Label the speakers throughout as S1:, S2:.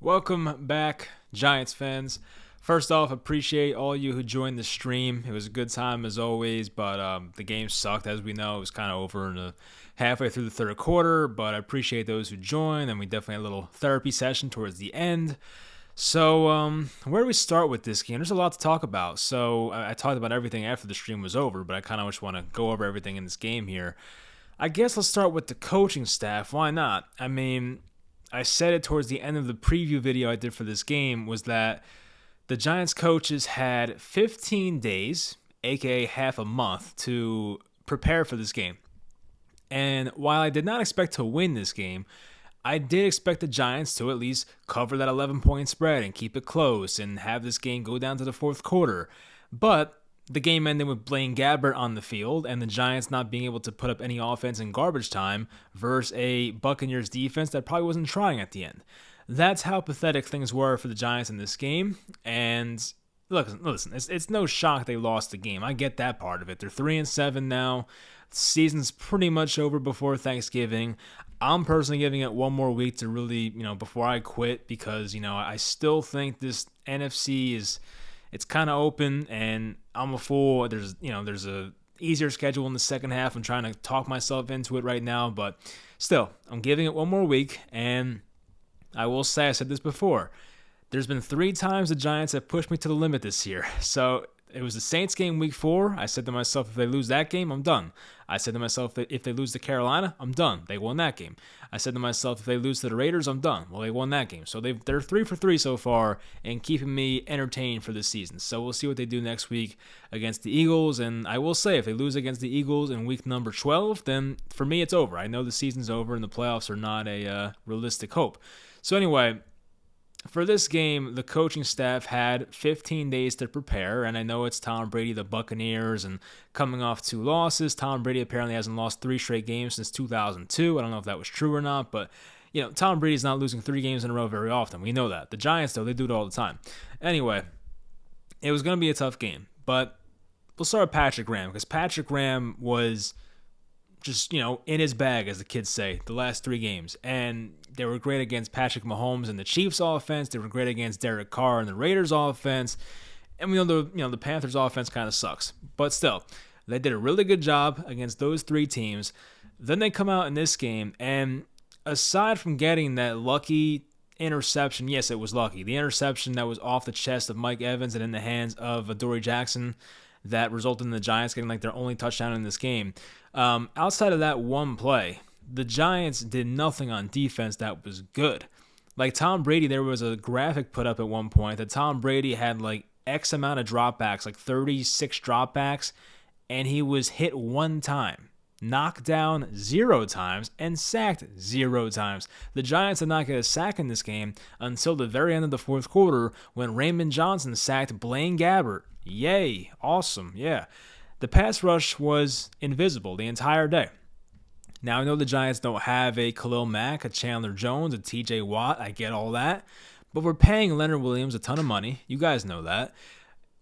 S1: Welcome back, Giants fans. First off, appreciate all you who joined the stream. It was a good time as always, but the game sucked, as we know. It was kind of over in halfway through the third quarter, but I appreciate those who joined, and we definitely had a little therapy session towards the end. So, where do we start with this game? There's a lot to talk about. So, I talked about everything after the stream was over, but I kind of just want to go over everything in this game here. I guess let's start with the coaching staff. Why not? I mean, I said it towards the end of the preview video I did for this game, was that the Giants coaches had 15 days, aka half a month, to prepare for this game. And while I did not expect to win this game, I did expect the Giants to at least cover that 11-point spread and keep it close and have this game go down to the fourth quarter. But the game ended with Blaine Gabbert on the field and the Giants not being able to put up any offense in garbage time versus a Buccaneers defense that probably wasn't trying at the end. That's how pathetic things were for the Giants in this game. And listen, it's no shock they lost the game. I get that part of it. They're 3-7 now. The season's pretty much over before Thanksgiving. I'm personally giving it one more week to really, before I quit, because, I still think this NFC it's kind of open, and I'm a fool. There's a easier schedule in the second half. I'm trying to talk myself into it right now, but still, I'm giving it one more week, and I will say, I said this before, there's been 3 times the Giants have pushed me to the limit this year. So it was the Saints game week 4. I said to myself, if they lose that game, I'm done. I said to myself, if they lose to Carolina, I'm done. They won that game. I said to myself, if they lose to the Raiders, I'm done. Well, they won that game. So they're 3 for 3 so far and keeping me entertained for this season. So we'll see what they do next week against the Eagles. And I will say, if they lose against the Eagles in week number 12, then for me, it's over. I know the season's over and the playoffs are not a realistic hope. So anyway, for this game, the coaching staff had 15 days to prepare, and I know it's Tom Brady, the Buccaneers, and coming off 2 losses. Tom Brady apparently hasn't lost 3 straight games since 2002. I don't know if that was true or not, but Tom Brady's not losing 3 games in a row very often. We know that. The Giants, though, they do it all the time. Anyway, it was going to be a tough game, but we'll start with Patrick Graham, because Patrick Graham was just, in his bag, as the kids say, the last 3 games. And they were great against Patrick Mahomes and the Chiefs offense. They were great against Derek Carr and the Raiders offense. And we know the Panthers offense kind of sucks. But still, they did a really good job against those 3 teams. Then they come out in this game, and aside from getting that lucky interception, yes, it was lucky. The interception that was off the chest of Mike Evans and in the hands of Adoree Jackson that resulted in the Giants getting their only touchdown in this game. Outside of that one play, the Giants did nothing on defense that was good. Like Tom Brady, there was a graphic put up at one point that Tom Brady had X amount of dropbacks, 36 dropbacks, and he was hit 1 time, knocked down 0 times, and sacked 0 times. The Giants did not get a sack in this game until the very end of the fourth quarter when Raymond Johnson sacked Blaine Gabbert. Yay, awesome, yeah. The pass rush was invisible the entire day. Now, I know the Giants don't have a Khalil Mack, a Chandler Jones, a TJ Watt. I get all that. But we're paying Leonard Williams a ton of money. You guys know that.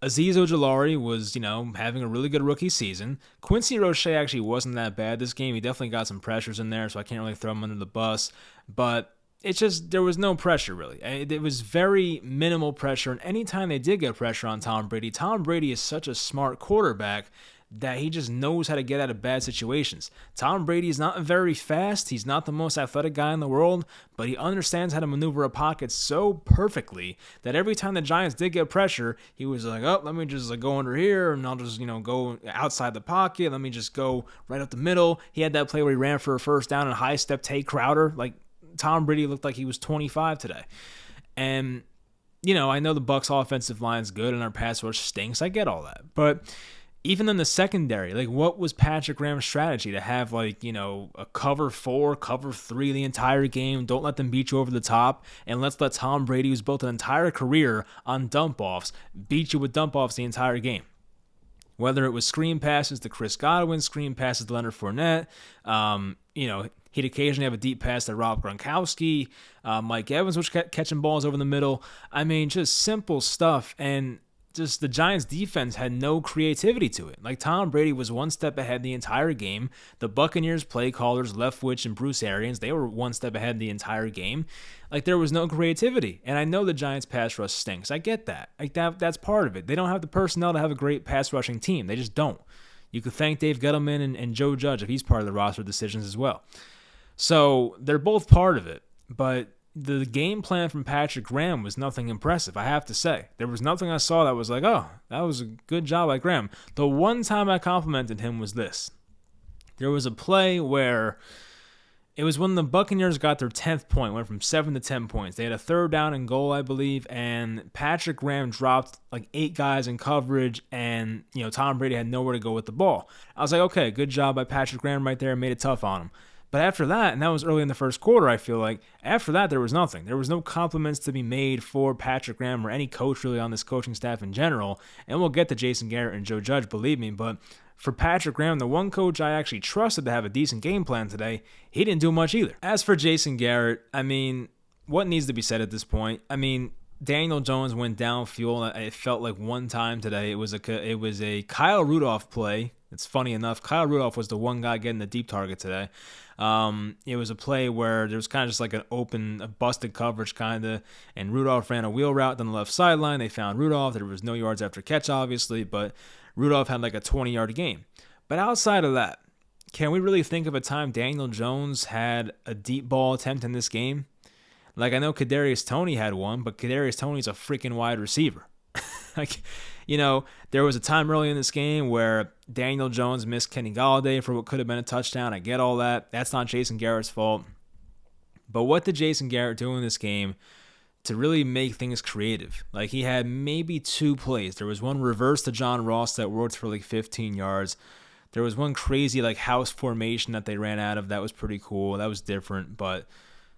S1: Azeez Ojulari was, having a really good rookie season. Quincy Roche actually wasn't that bad this game. He definitely got some pressures in there, so I can't really throw him under the bus. But it's just, there was no pressure, really. It was very minimal pressure. And anytime they did get pressure on Tom Brady is such a smart quarterback that he just knows how to get out of bad situations. Tom Brady is not very fast. He's not the most athletic guy in the world, but he understands how to maneuver a pocket so perfectly that every time the Giants did get pressure, he was like, oh, let me just go under here, and I'll just, go outside the pocket. Let me just go right up the middle. He had that play where he ran for a first down and high-stepped Tay Crowder. Tom Brady looked like he was 25 today. And, I know the Bucs offensive line's good and our pass rush stinks. I get all that. But even in the secondary, what was Patrick Graham's strategy to have, a cover 4, cover 3 the entire game? Don't let them beat you over the top, and let's let Tom Brady, who's built an entire career on dump-offs, beat you with dump-offs the entire game. Whether it was screen passes to Chris Godwin, screen passes to Leonard Fournette, he'd occasionally have a deep pass to Rob Gronkowski, Mike Evans was catching balls over the middle. I mean, just simple stuff, and just the Giants defense had no creativity to it. Like, Tom Brady was one step ahead the entire game. The Buccaneers play callers, Leftwich and Bruce Arians, they were one step ahead the entire game. Like, there was no creativity. And I know the Giants pass rush stinks. I get that. Like, that's part of it. They don't have the personnel to have a great pass rushing team. They just don't. You could thank Dave Gettleman and Joe Judge if he's part of the roster decisions as well. So they're both part of it. But the game plan from Patrick Graham was nothing impressive, I have to say. There was nothing I saw that was like, oh, that was a good job by Graham. The one time I complimented him was this. There was a play where it was when the Buccaneers got their 10th point, went from 7 to 10 points. They had a 3rd down and goal, I believe, and Patrick Graham dropped like 8 guys in coverage, and Tom Brady had nowhere to go with the ball. I was like, okay, good job by Patrick Graham right there, made it tough on him. But after that, and that was early in the first quarter, I feel like, after that, there was nothing. There was no compliments to be made for Patrick Graham or any coach really on this coaching staff in general. And we'll get to Jason Garrett and Joe Judge, believe me. But for Patrick Graham, the one coach I actually trusted to have a decent game plan today, he didn't do much either. As for Jason Garrett, I mean, what needs to be said at this point? I mean, Daniel Jones went downfield. It felt like one time today. It was a Kyle Rudolph play. It's funny enough, Kyle Rudolph was the one guy getting the deep target today. It was a play where there was kind of just like a busted coverage kind of, and Rudolph ran a wheel route down the left sideline. They found Rudolph. There was no yards after catch, obviously, but Rudolph had like a 20-yard game. But outside of that, can we really think of a time Daniel Jones had a deep ball attempt in this game? Like, I know Kadarius Toney had one, but Kadarius Toney's a freaking wide receiver. There was a time early in this game where Daniel Jones missed Kenny Golladay for what could have been a touchdown. I get all that. That's not Jason Garrett's fault. But what did Jason Garrett do in this game to really make things creative? Like, he had maybe 2 plays. There was one reverse to John Ross that worked for like 15 yards. There was one crazy like house formation that they ran out of. That was pretty cool. That was different. But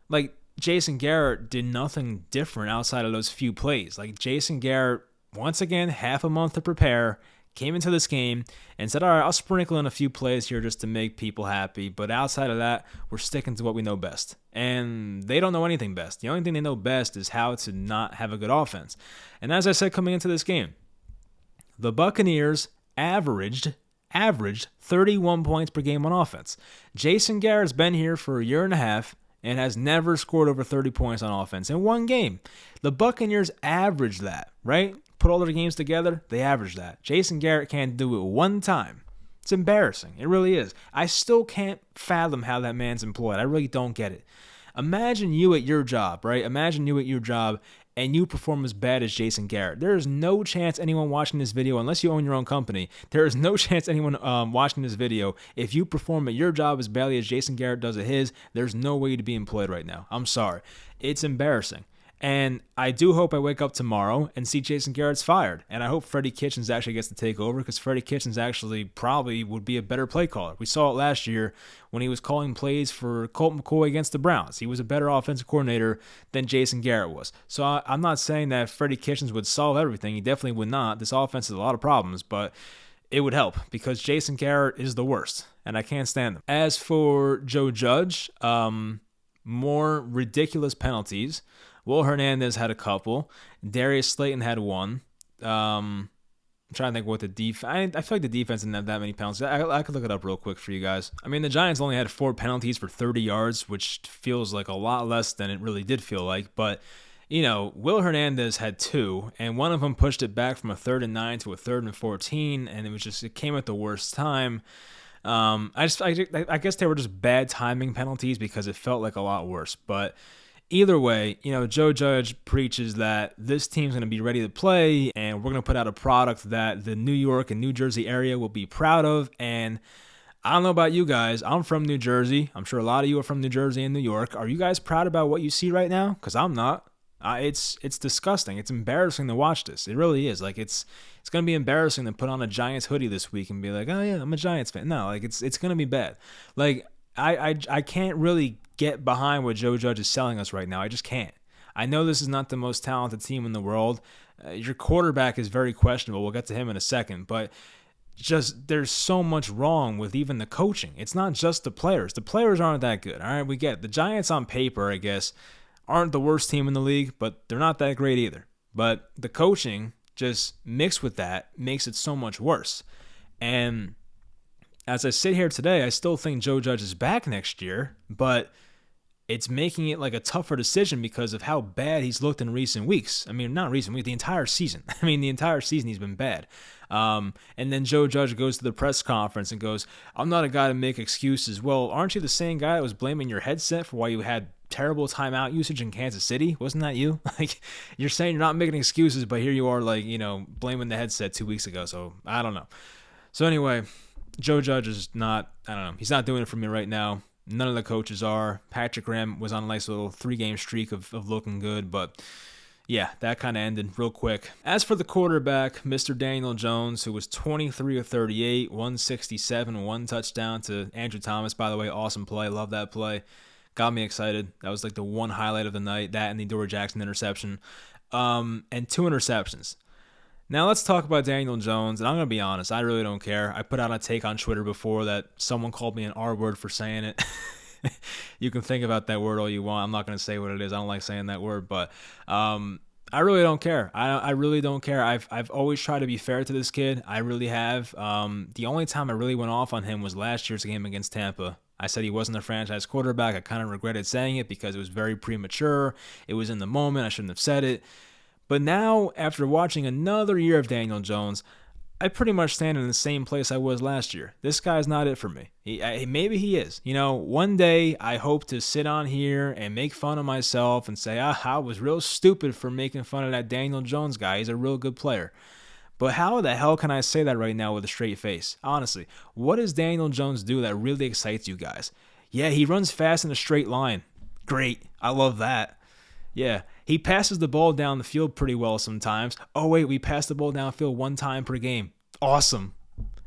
S1: like, Jason Garrett did nothing different outside of those few plays. Like, Jason Garrett, once again, half a month to prepare, came into this game and said, all right, I'll sprinkle in a few plays here just to make people happy. But outside of that, we're sticking to what we know best. And they don't know anything best. The only thing they know best is how to not have a good offense. And as I said coming into this game, the Buccaneers averaged 31 points per game on offense. Jason Garrett's been here for a year and a half and has never scored over 30 points on offense in one game. The Buccaneers averaged that, right? Put all their games together, they averaged that. Jason Garrett can't do it one time. It's embarrassing. It really is. I still can't fathom how that man's employed. I really don't get it. Imagine you at your job, right? Imagine you at your job and you perform as bad as Jason Garrett. There is no chance anyone watching this video, unless you own your own company, there is no chance anyone watching this video, if you perform at your job as badly as Jason Garrett does at his, there's no way to be employed right now. I'm sorry. It's embarrassing. And I do hope I wake up tomorrow and see Jason Garrett's fired. And I hope Freddie Kitchens actually gets to take over, because Freddie Kitchens actually probably would be a better play caller. We saw it last year when he was calling plays for Colt McCoy against the Browns. He was a better offensive coordinator than Jason Garrett was. So I'm not saying that Freddie Kitchens would solve everything. He definitely would not. This offense has a lot of problems, but it would help, because Jason Garrett is the worst, and I can't stand him. As for Joe Judge, more ridiculous penalties. Will Hernandez had a couple. Darius Slayton had one. I'm trying to think what the defense... I feel like the defense didn't have that many penalties. I could look it up real quick for you guys. I mean, the Giants only had 4 penalties for 30 yards, which feels like a lot less than it really did feel like. But, Will Hernandez had 2, and one of them pushed it back from a 3rd and 9 to a 3rd and 14, and it came at the worst time. I guess they were just bad timing penalties, because it felt like a lot worse. But either way, Joe Judge preaches that this team's going to be ready to play, and we're going to put out a product that the New York and New Jersey area will be proud of. And I don't know about you guys. I'm from New Jersey. I'm sure a lot of you are from New Jersey and New York. Are you guys proud about what you see right now? Because I'm not. It's disgusting. It's embarrassing to watch this. It really is. Like, it's going to be embarrassing to put on a Giants hoodie this week and be like, oh yeah, I'm a Giants fan. No, like, it's going to be bad. Like, I can't really get behind what Joe Judge is selling us right now. I just can't. I know this is not the most talented team in the world. Your quarterback is very questionable. We'll get to him in a second. But just there's so much wrong with even the coaching. It's not just the players. The players aren't that good. All right, we get it. The Giants on paper, I guess, aren't the worst team in the league, but they're not that great either. But the coaching just mixed with that makes it so much worse. And as I sit here today, I still think Joe Judge is back next year, but it's making it like a tougher decision because of how bad he's looked in recent weeks. I mean, not recent weeks, the entire season. I mean, the entire season he's been bad. And then Joe Judge goes to the press conference and goes, I'm not a guy to make excuses. Well, aren't you the same guy that was blaming your headset for why you had terrible timeout usage in Kansas City? Wasn't that you? Like, you're saying you're not making excuses, but here you are, like, blaming the headset 2 weeks ago. So I don't know. So anyway, Joe Judge is not, I don't know, he's not doing it for me right now. None of the coaches are. Patrick Graham was on a nice little 3-game streak of looking good, but yeah, that kind of ended real quick. As for the quarterback, Mr. Daniel Jones, who was 23 of 38, 167, 1 touchdown to Andrew Thomas. By the way, awesome play. Love that play. Got me excited. That was like the one highlight of the night, that and the Dory Jackson interception. And 2 interceptions. Now let's talk about Daniel Jones, and I'm going to be honest, I really don't care. I put out a take on Twitter before that someone called me an R word for saying it. You can think about that word all you want. I'm not going to say what it is. I don't like saying that word, but I really don't care. I really don't care. I've always tried to be fair to this kid. I really have. The only time I really went off on him was last year's game against Tampa. I said he wasn't a franchise quarterback. I kind of regretted saying it because it was very premature. It was in the moment. I shouldn't have said it. But now, after watching another year of Daniel Jones, I pretty much stand in the same place I was last year. This guy's not it for me. Maybe he is. One day I hope to sit on here and make fun of myself and say, I was real stupid for making fun of that Daniel Jones guy. He's a real good player. But how the hell can I say that right now with a straight face? Honestly, what does Daniel Jones do that really excites you guys? Yeah, he runs fast in a straight line. Great. I love that. Yeah, he passes the ball down the field pretty well sometimes. Oh, wait, we passed the ball downfield 1 time per game. Awesome.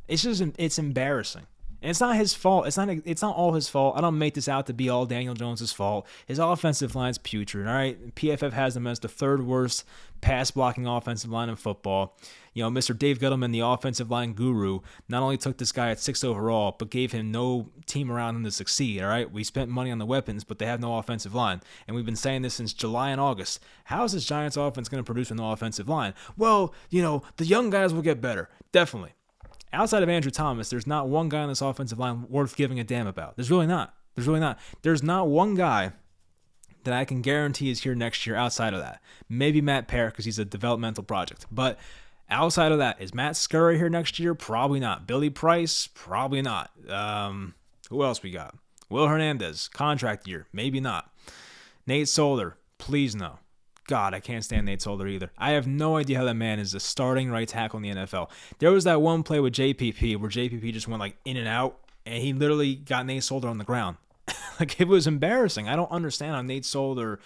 S1: It's embarrassing. And it's not his fault. It's not all his fault. I don't make this out to be all Daniel Jones' fault. His offensive line's putrid, all right? PFF has them as the 3rd worst pass-blocking offensive line in football. Mr. Dave Gettleman, the offensive line guru, not only took this guy at 6 overall, but gave him no team around him to succeed, all right? We spent money on the weapons, but they have no offensive line. And we've been saying this since July and August. How is this Giants offense going to produce with no offensive line? Well, the young guys will get better. Definitely. Outside of Andrew Thomas, there's not one guy on this offensive line worth giving a damn about. There's really not. There's not one guy that I can guarantee is here next year outside of that. Maybe Matt Parrott because he's a developmental project. But outside of that, is Matt Scurry here next year? Probably not. Billy Price? Probably not. Who else we got? Will Hernandez, contract year? Maybe not. Nate Solder? Please no. God, I can't stand Nate Solder either. I have no idea how that man is a starting right tackle in the NFL. There was that one play with JPP where JPP just went like in and out, and he literally got Nate Solder on the ground. Like, it was embarrassing. I don't understand how Nate Solder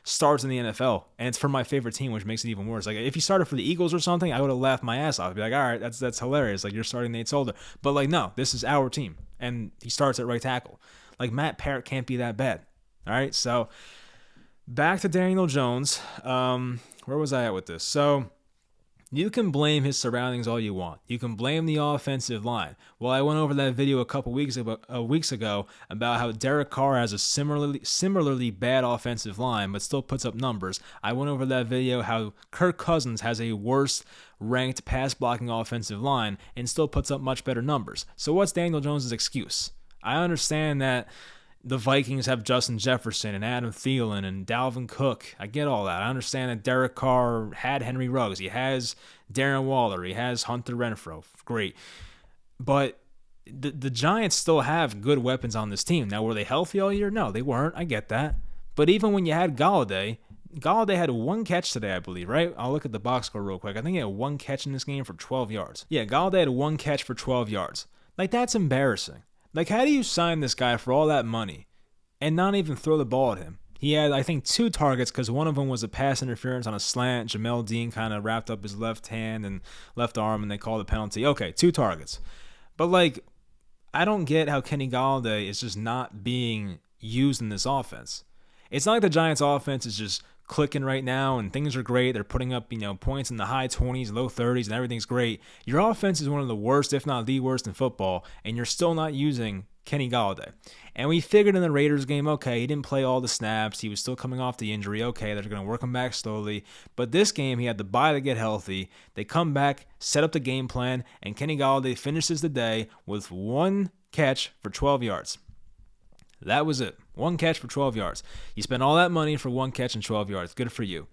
S1: starts in the NFL, and it's for my favorite team, which makes it even worse. Like, if he started for the Eagles or something, I would have laughed my ass off. I'd be like, all right, that's hilarious. Like, you're starting Nate Solder. But, like, no, this is our team, and he starts at right tackle. Like, Matt Parrott can't be that bad. All right, so back to Daniel Jones. Where was I at with this? So you can blame his surroundings all you want. You can blame the offensive line. Well, I went over that video a couple weeks ago about how Derek Carr has a similarly bad offensive line, but still puts up numbers. I went over that video how Kirk Cousins has a worse ranked pass blocking offensive line and still puts up much better numbers. So what's Daniel Jones' excuse? I understand that the Vikings have Justin Jefferson and Adam Thielen and Dalvin Cook. I get all that. I understand that Derek Carr had Henry Ruggs. He has Darren Waller. He has Hunter Renfrow. Great. But the Giants still have good weapons on this team. Now, were they healthy all year? No, they weren't. I get that. But even when you had Galladay had 1 catch today, I believe, right? I'll look at the box score real quick. I think he had 1 catch in this game for 12 yards. Yeah, Galladay had 1 catch for 12 yards. Like, that's embarrassing. Like, how do you sign this guy for all that money and not even throw the ball at him? He had, I think, 2 targets because one of them was a pass interference on a slant. Jamel Dean kind of wrapped up his left hand and left arm, and they called a penalty. Okay, 2 targets. But, like, I don't get how Kenny Galladay is just not being used in this offense. It's not like the Giants' offense is just clicking right now and things are great. They're putting up, points in the high 20s, low 30s, and everything's great. Your offense is one of the worst, if not the worst, in football, and you're still not using Kenny Golladay. And we figured in the Raiders game, okay, he didn't play all the snaps. He was still coming off the injury. Okay, they're going to work him back slowly. But this game, he had the bye to get healthy. They come back, set up the game plan, and Kenny Golladay finishes the day with 1 catch for 12 yards. That was it. 1 catch for 12 yards. You spent all that money for 1 catch and 12 yards. Good for you.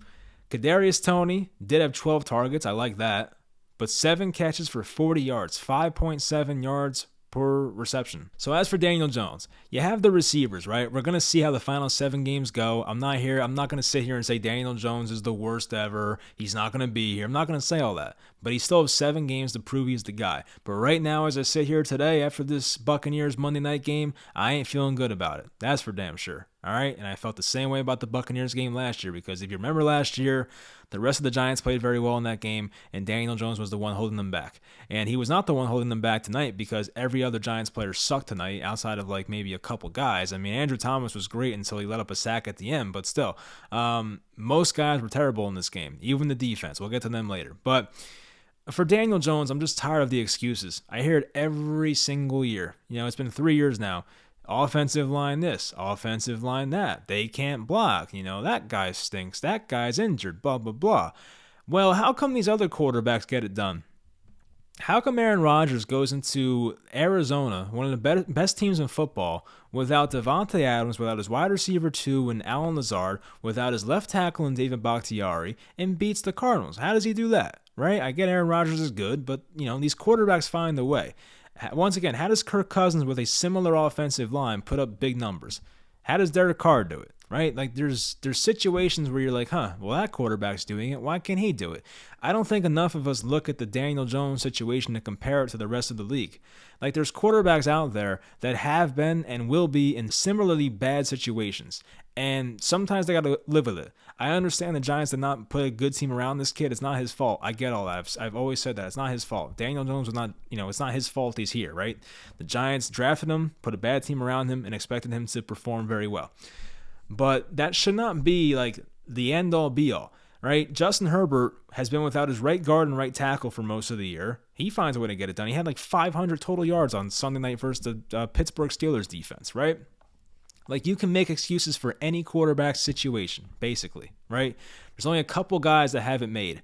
S1: Kadarius Toney did have 12 targets. I like that. But 7 catches for 40 yards. 5.7 yards per reception. So as for Daniel Jones, you have the receivers, right? We're going to see how the final 7 games go. I'm not going to sit here and say Daniel Jones is the worst ever. He's not going to be here. I'm not going to say all that. But he still has 7 games to prove he's the guy. But right now, as I sit here today after this Buccaneers Monday night game, I ain't feeling good about it. That's for damn sure. All right, and I felt the same way about the Buccaneers game last year, because if you remember last year, the rest of the Giants played very well in that game, and Daniel Jones was the one holding them back. And he was not the one holding them back tonight, because every other Giants player sucked tonight outside of like maybe a couple guys. I mean, Andrew Thomas was great until he let up a sack at the end, but still, most guys were terrible in this game, even the defense. We'll get to them later. But for Daniel Jones, I'm just tired of the excuses. I hear it every single year. It's been 3 years now. Offensive line this, offensive line that. They can't block. That guy stinks. That guy's injured, blah, blah, blah. Well, how come these other quarterbacks get it done? How come Aaron Rodgers goes into Arizona, one of the best teams in football, without Devontae Adams, without his wide receiver 2 and Allen Lazard, without his left tackle and David Bakhtiari, and beats the Cardinals? How does he do that? Right? I get Aaron Rodgers is good, but these quarterbacks find a way. Once again, how does Kirk Cousins with a similar offensive line put up big numbers? How does Derek Carr do it? Right? Like there's situations where you're like, well, that quarterback's doing it. Why can't he do it? I don't think enough of us look at the Daniel Jones situation to compare it to the rest of the league. Like there's quarterbacks out there that have been and will be in similarly bad situations. And sometimes they got to live with it. I understand the Giants did not put a good team around this kid. It's not his fault. I get all that. I've always said that. It's not his fault. Daniel Jones was not, it's not his fault he's here, right? The Giants drafted him, put a bad team around him, and expected him to perform very well. But that should not be like the end-all be-all, right? Justin Herbert has been without his right guard and right tackle for most of the year. He finds a way to get it done. He had like 500 total yards on Sunday night versus the Pittsburgh Steelers defense, right? Like, you can make excuses for any quarterback situation, basically, right? There's only a couple guys that have it made.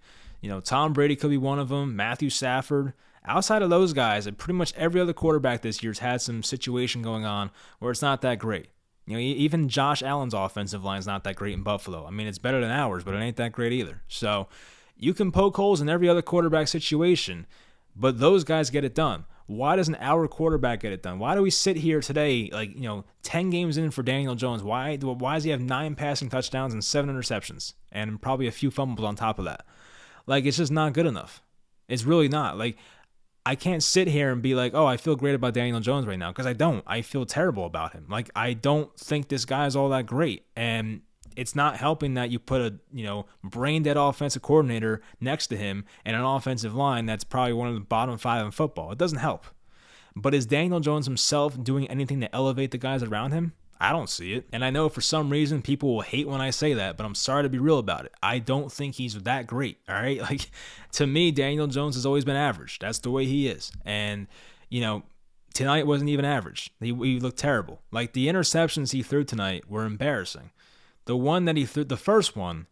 S1: Tom Brady could be one of them, Matthew Stafford. Outside of those guys, and pretty much every other quarterback this year's had some situation going on where it's not that great. Even Josh Allen's offensive line is not that great in Buffalo. I mean, it's better than ours, but it ain't that great either. So you can poke holes in every other quarterback situation, but those guys get it done. Why doesn't our quarterback get it done? Why do we sit here today, 10 games in for Daniel Jones? Why does he have 9 passing touchdowns and 7 interceptions and probably a few fumbles on top of that? It's just not good enough. It's really not. I can't sit here and be like, oh, I feel great about Daniel Jones right now, because I don't. I feel terrible about him. I don't think this guy is all that great. And it's not helping that you put a, brain-dead offensive coordinator next to him and an offensive line that's probably one of the bottom 5 in football. It doesn't help. But is Daniel Jones himself doing anything to elevate the guys around him? I don't see it. And I know for some reason people will hate when I say that, but I'm sorry to be real about it. I don't think he's that great, all right? To me, Daniel Jones has always been average. That's the way he is. And, tonight wasn't even average. He looked terrible. The interceptions he threw tonight were embarrassing. The one that he threw, the first one,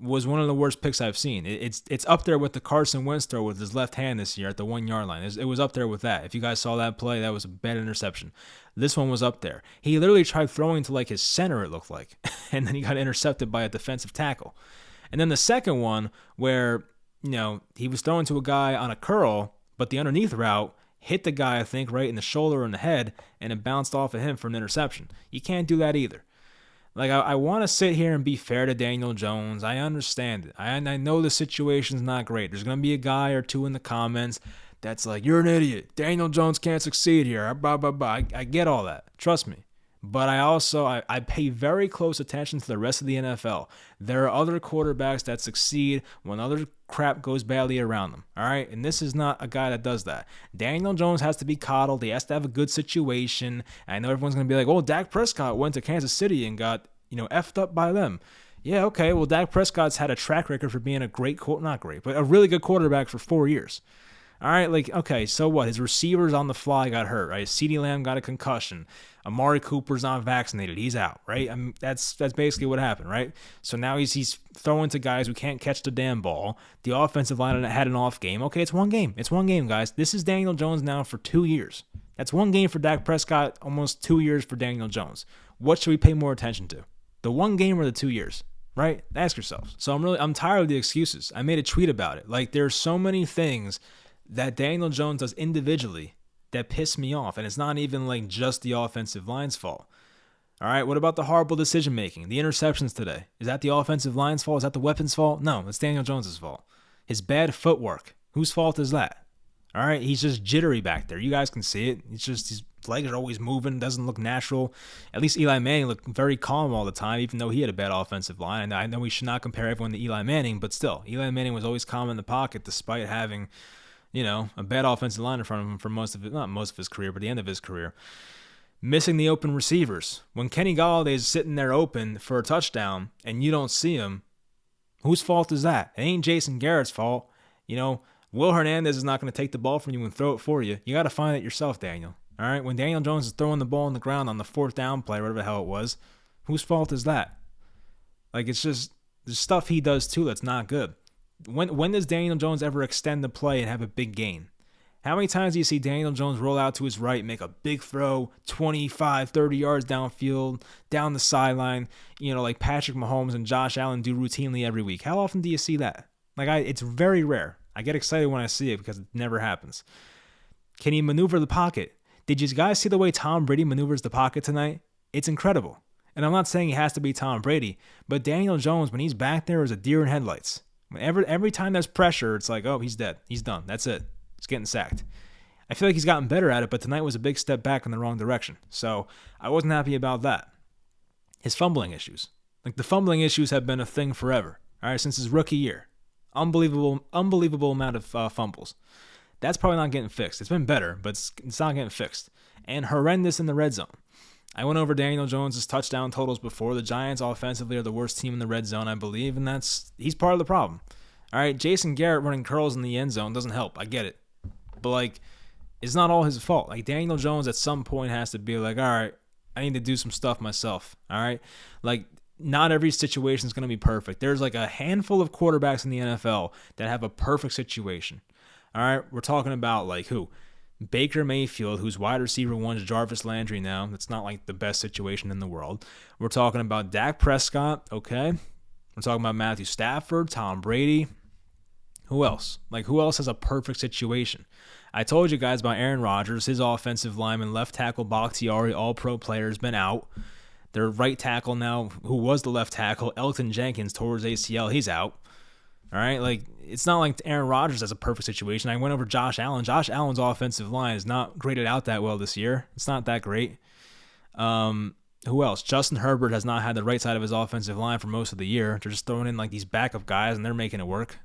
S1: was one of the worst picks I've seen. It's up there with the Carson Wentz throw with his left hand this year at the 1-yard line. It was up there with that. If you guys saw that play, that was a bad interception. This one was up there. He literally tried throwing to his center, it looked like, and then he got intercepted by a defensive tackle. And then the second one where, he was throwing to a guy on a curl, but the underneath route hit the guy, I think, right in the shoulder or in the head, and it bounced off of him for an interception. You can't do that either. I want to sit here and be fair to Daniel Jones. I understand it. I know the situation's not great. There's going to be a guy or two in the comments that's like, you're an idiot. Daniel Jones can't succeed here. Blah, blah, blah. I get all that. Trust me. But I pay very close attention to the rest of the NFL. There are other quarterbacks that succeed when other crap goes badly around them. All right? And this is not a guy that does that. Daniel Jones has to be coddled. He has to have a good situation. I know everyone's going to be like, oh, Dak Prescott went to Kansas City and got, effed up by them. Yeah, okay. Well, Dak Prescott's had a track record for being a great, not great, but a really good quarterback for 4 years. All right, like, okay, so what? His receivers on the fly got hurt, right? CeeDee Lamb got a concussion. Amari Cooper's not vaccinated. He's out, right? I mean, that's basically what happened, right? So now he's throwing to guys who can't catch the damn ball. The offensive line had an off game. Okay, it's one game. It's one game, guys. This is Daniel Jones now for 2 years. That's one game for Dak Prescott, almost 2 years for Daniel Jones. What should we pay more attention to? The one game or the 2 years? Right? Ask yourselves. So I'm tired of the excuses. I made a tweet about it. Like, there's so many things that Daniel Jones does individually that piss me off, and it's not even like just the offensive line's fault. All right, what about the horrible decision making, the interceptions today? Is that the offensive line's fault? Is that the weapon's fault? No, it's Daniel Jones's fault. His bad footwork. Whose fault is that? All right, he's just jittery back there. You guys can see it. It's just his legs are always moving, doesn't look natural. At least Eli Manning looked very calm all the time, even though he had a bad offensive line. And I know we should not compare everyone to Eli Manning, but still, Eli Manning was always calm in the pocket despite having, a bad offensive line in front of him for not most of his career, but the end of his career. Missing the open receivers. When Kenny Galladay is sitting there open for a touchdown and you don't see him, whose fault is that? It ain't Jason Garrett's fault. Will Hernandez is not going to take the ball from you and throw it for you. You got to find it yourself, Daniel. All right? When Daniel Jones is throwing the ball on the ground on the 4th down play, whatever the hell it was, whose fault is that? Like, it's just the stuff he does too that's not good. When does Daniel Jones ever extend the play and have a big gain? How many times do you see Daniel Jones roll out to his right, make a big throw, 25, 30 yards downfield, down the sideline, like Patrick Mahomes and Josh Allen do routinely every week? How often do you see that? It's very rare. I get excited when I see it because it never happens. Can he maneuver the pocket? Did you guys see the way Tom Brady maneuvers the pocket tonight? It's incredible. And I'm not saying he has to be Tom Brady, but Daniel Jones, when he's back there, is a deer in headlights. Every time there's pressure, it's like, oh, he's dead. He's done. That's it. He's getting sacked. I feel like he's gotten better at it, but tonight was a big step back in the wrong direction. So I wasn't happy about that. His fumbling issues. The fumbling issues have been a thing forever. All right, since his rookie year. Unbelievable amount of fumbles. That's probably not getting fixed. It's been better, but it's not getting fixed. And horrendous in the red zone. I went over Daniel Jones' touchdown totals before. The Giants offensively are the worst team in the red zone, I believe, and he's part of the problem. All right, Jason Garrett running curls in the end zone doesn't help. I get it. But, it's not all his fault. Daniel Jones at some point has to be like, all right, I need to do some stuff myself. All right? Not every situation is going to be perfect. There's a handful of quarterbacks in the NFL that have a perfect situation. All right? We're talking about, who? Baker Mayfield, who's wide receiver 1 to Jarvis Landry now. That's not the best situation in the world. We're talking about Dak Prescott, okay? We're talking about Matthew Stafford, Tom Brady. Who else? Who else has a perfect situation? I told you guys about Aaron Rodgers. His offensive lineman, left tackle Bakhtiari, all-pro player, has been out. Their right tackle now, who was the left tackle, Elton Jenkins, tore his ACL. He's out. All right? It's not like Aaron Rodgers has a perfect situation. I went over Josh Allen. Josh Allen's offensive line is not graded out that well this year. It's not that great. Who else? Justin Herbert has not had the right side of his offensive line for most of the year. They're just throwing in these backup guys, and they're making it work.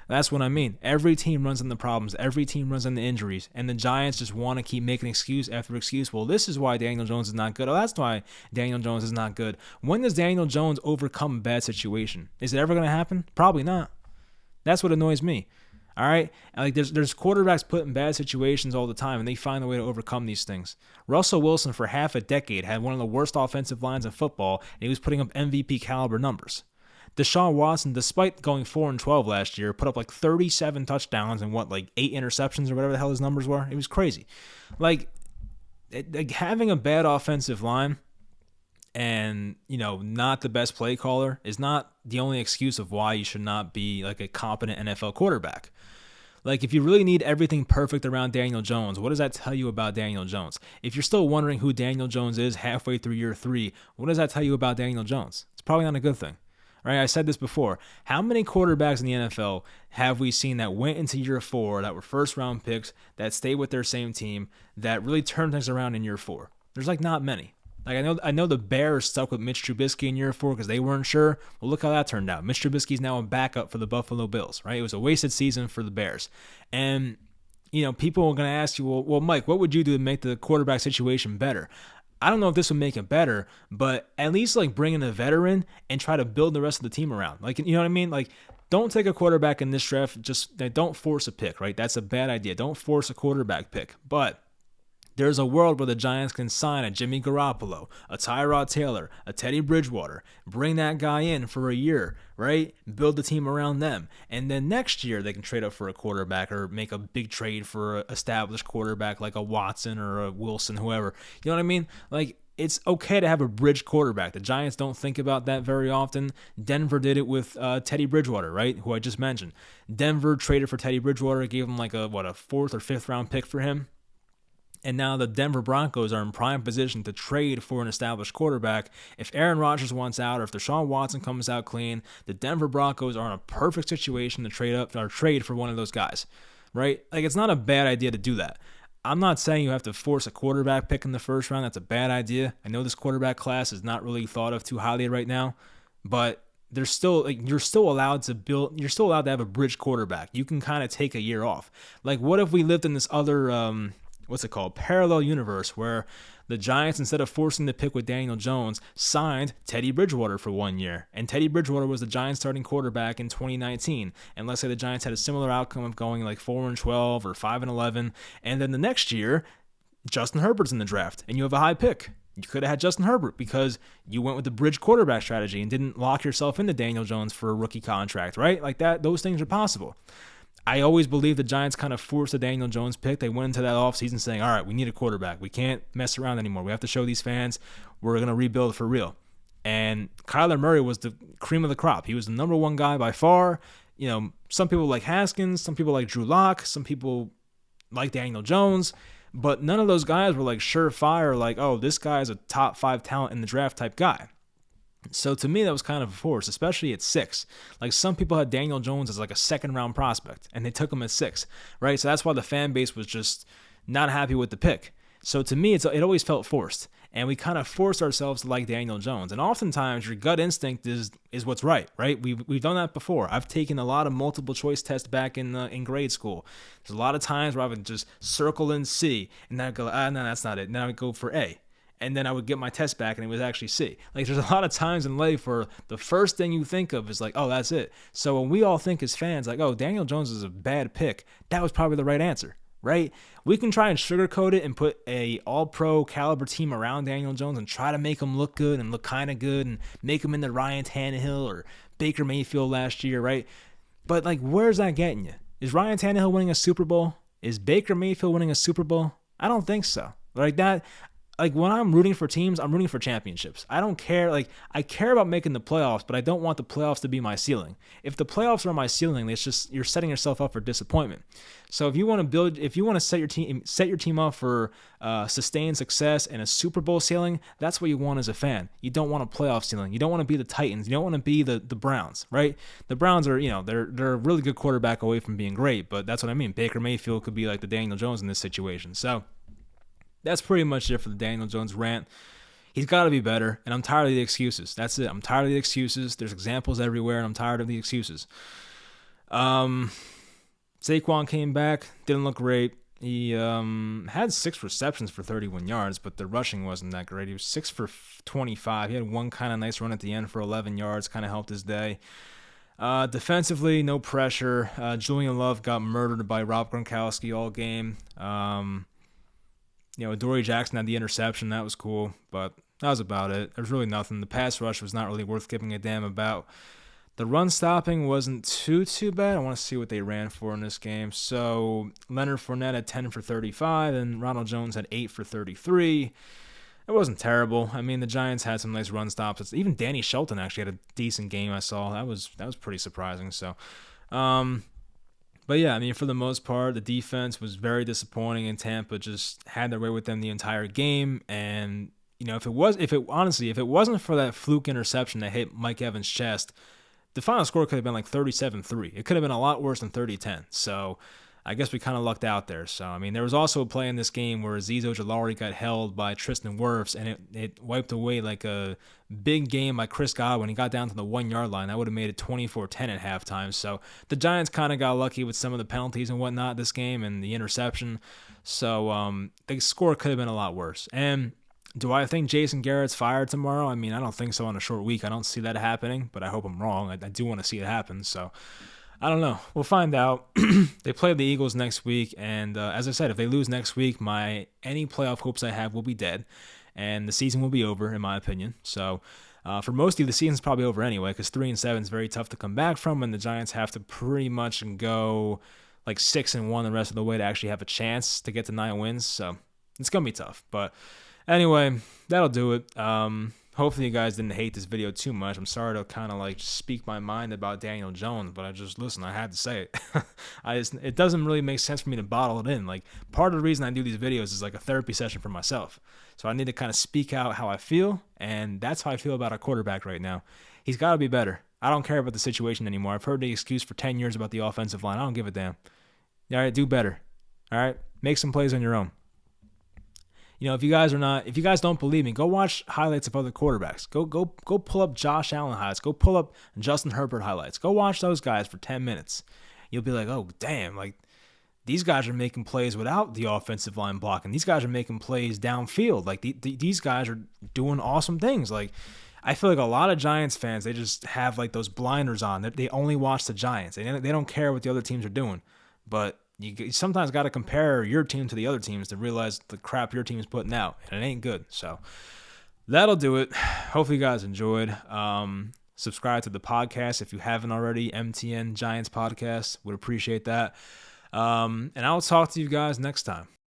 S1: That's what I mean. Every team runs into problems. Every team runs into injuries. And the Giants just want to keep making excuse after excuse. Well, this is why Daniel Jones is not good. Oh, that's why Daniel Jones is not good. When does Daniel Jones overcome a bad situation? Is it ever going to happen? Probably not. That's what annoys me. All right? There's quarterbacks put in bad situations all the time, and they find a way to overcome these things. Russell Wilson, for half a decade, had one of the worst offensive lines in football, and he was putting up MVP caliber numbers. Deshaun Watson, despite going 4-12 last year, put up 37 touchdowns and 8 interceptions or whatever the hell his numbers were. It was crazy. Having a bad offensive line and, not the best play caller is not the only excuse of why you should not be a competent NFL quarterback. If you really need everything perfect around Daniel Jones, what does that tell you about Daniel Jones? If you're still wondering who Daniel Jones is halfway through year 3, what does that tell you about Daniel Jones? It's probably not a good thing. Right, I said this before. How many quarterbacks in the NFL have we seen that went into year 4, that were first-round picks, that stayed with their same team, that really turned things around in year 4? There's not many. I know the Bears stuck with Mitch Trubisky in year 4 because they weren't sure. Well, look how that turned out. Mitch Trubisky's now a backup for the Buffalo Bills, right? It was a wasted season for the Bears. And, people are going to ask you, well, Mike, what would you do to make the quarterback situation better? I don't know if this would make it better, but at least bring in a veteran and try to build the rest of the team around. You know what I mean? Don't take a quarterback in this draft. Just don't force a pick, right? That's a bad idea. Don't force a quarterback pick. But there's a world where the Giants can sign a Jimmy Garoppolo, a Tyrod Taylor, a Teddy Bridgewater, bring that guy in for a year, right? Build the team around them. And then next year they can trade up for a quarterback or make a big trade for an established quarterback like a Watson or a Wilson, whoever. You know what I mean? Like, it's okay to have a bridge quarterback. The Giants don't think about that very often. Denver did it with Teddy Bridgewater, right? Who I just mentioned. Denver traded for Teddy Bridgewater, gave him like a 4th or 5th round pick for him. And now the Denver Broncos are in prime position to trade for an established quarterback. If Aaron Rodgers wants out or if Deshaun Watson comes out clean, the Denver Broncos are in a perfect situation to trade up or trade for one of those guys, right? Like, it's not a bad idea to do that. I'm not saying you have to force a quarterback pick in the first round. That's a bad idea. I know this quarterback class is not really thought of too highly right now, but there's still, like, you're still allowed to have a bridge quarterback. You can kind of take a year off. Like, what if we lived in this other parallel universe where the Giants, instead of forcing the pick with Daniel Jones, signed Teddy Bridgewater for 1 year. And Teddy Bridgewater was the Giants starting quarterback in 2019. And let's say the Giants had a similar outcome of going like 4-12 or 5-11. And then the next year, Justin Herbert's in the draft and you have a high pick. You could have had Justin Herbert because you went with the bridge quarterback strategy and didn't lock yourself into Daniel Jones for a rookie contract, right? Like that, those things are possible. I always believe the Giants kind of forced the Daniel Jones pick. They went into that offseason saying, all right, we need a quarterback. We can't mess around anymore. We have to show these fans we're going to rebuild for real. And Kyler Murray was the cream of the crop. He was the number one guy by far. You know, some people like Haskins, some people like Drew Lock, some people like Daniel Jones, but none of those guys were like surefire, like, oh, this guy is a top 5 talent in the draft type guy. So to me, that was kind of a force, especially at 6. Like, some people had Daniel Jones as like a 2nd round prospect, and they took him at 6, right? So that's why the fan base was just not happy with the pick. So to me, it always felt forced, and we kind of forced ourselves to like Daniel Jones. And oftentimes, your gut instinct is what's right? We've done that before. I've taken a lot of multiple choice tests back in grade school. There's a lot of times where I would just circle in C, and then I'd go, no, that's not it. And then I would go for A. And then I would get my test back and it was actually C. Like, there's a lot of times in life where the first thing you think of is like, oh, that's it. So when we all think as fans, like, oh, Daniel Jones is a bad pick, that was probably the right answer, right? We can try and sugarcoat it and put a all-pro caliber team around Daniel Jones and try to make him look good and look kind of good and make him into Ryan Tannehill or Baker Mayfield last year, right? But, like, where's that getting you? Is Ryan Tannehill winning a Super Bowl? Is Baker Mayfield winning a Super Bowl? I don't think so. Like that. Like, when I'm rooting for teams, I'm rooting for championships. I don't care. Like, I care about making the playoffs, but I don't want the playoffs to be my ceiling. If the playoffs are my ceiling, it's just you're setting yourself up for disappointment. So if you want to set your team up for sustained success and a Super Bowl ceiling, that's what you want as a fan. You don't want a playoff ceiling. You don't want to be the Titans. You don't want to be the Browns, right? The Browns are, they're a really good quarterback away from being great, but that's what I mean. Baker Mayfield could be like the Daniel Jones in this situation. So that's pretty much it for the Daniel Jones rant. He's got to be better, and I'm tired of the excuses. That's it. I'm tired of the excuses. There's examples everywhere, and I'm tired of the excuses. Saquon came back, didn't look great. He had 6 receptions for 31 yards, but the rushing wasn't that great. He was 6 for 25. He had one kind of nice run at the end for 11 yards, kind of helped his day. Defensively, no pressure. Julian Love got murdered by Rob Gronkowski all game. Adoree Jackson had the interception. That was cool, but that was about it. There's really nothing. The pass rush was not really worth giving a damn about. The run stopping wasn't too bad. I want to see what they ran for in this game. So Leonard Fournette had 10 for 35, and Ronald Jones had 8 for 33. It wasn't terrible. I mean, the Giants had some nice run stops. Even Danny Shelton actually had a decent game I saw. That was pretty surprising. So, but yeah, I mean, for the most part, the defense was very disappointing, and Tampa just had their way with them the entire game. And if it wasn't for that fluke interception that hit Mike Evans' chest, the final score could have been like 37-3. It could have been a lot worse than 30-10. So I guess we kind of lucked out there. So, I mean, there was also a play in this game where Azeez Ojulari got held by Tristan Wirfs, and it wiped away like a big game by Chris Godwin. He got down to the 1-yard line. That would have made it 24-10 at halftime. So the Giants kind of got lucky with some of the penalties and whatnot this game and the interception. So the score could have been a lot worse. And Do I think Jason Garrett's fired tomorrow? I mean, I don't think so on a short week. I don't see that happening, but I hope I'm wrong. I do want to see it happen. So I don't know. We'll find out. They play the Eagles next week, and as I said, if they lose next week, my any playoff hopes I have will be dead, and the season will be over, in my opinion. So for most of you, the season's probably over anyway, because 3-7 is very tough to come back from, and the Giants have to pretty much go like 6-1 the rest of the way to actually have a chance to get to 9 wins. So it's gonna be tough. But anyway, that'll do it. Hopefully you guys didn't hate this video too much. I'm sorry to kind of like speak my mind about Daniel Jones, but I had to say it. It doesn't really make sense for me to bottle it in. Like, part of the reason I do these videos is like a therapy session for myself. So I need to kind of speak out how I feel, and that's how I feel about our quarterback right now. He's got to be better. I don't care about the situation anymore. I've heard the excuse for 10 years about the offensive line. I don't give a damn. All right, do better. All right, make some plays on your own. If you guys don't believe me, go watch highlights of other quarterbacks. Go pull up Josh Allen highlights. Go pull up Justin Herbert highlights. Go watch those guys for 10 minutes. You'll be like, oh, damn, like these guys are making plays without the offensive line blocking. These guys are making plays downfield. Like these guys are doing awesome things. Like, I feel like a lot of Giants fans, they just have like those blinders on. They only watch the Giants. They don't care what the other teams are doing. But you sometimes got to compare your team to the other teams to realize the crap your team is putting out, and it ain't good. So that'll do it. Hopefully you guys enjoyed. Subscribe to the podcast if you haven't already. MTN Giants Podcast. Would appreciate that. And I'll talk to you guys next time.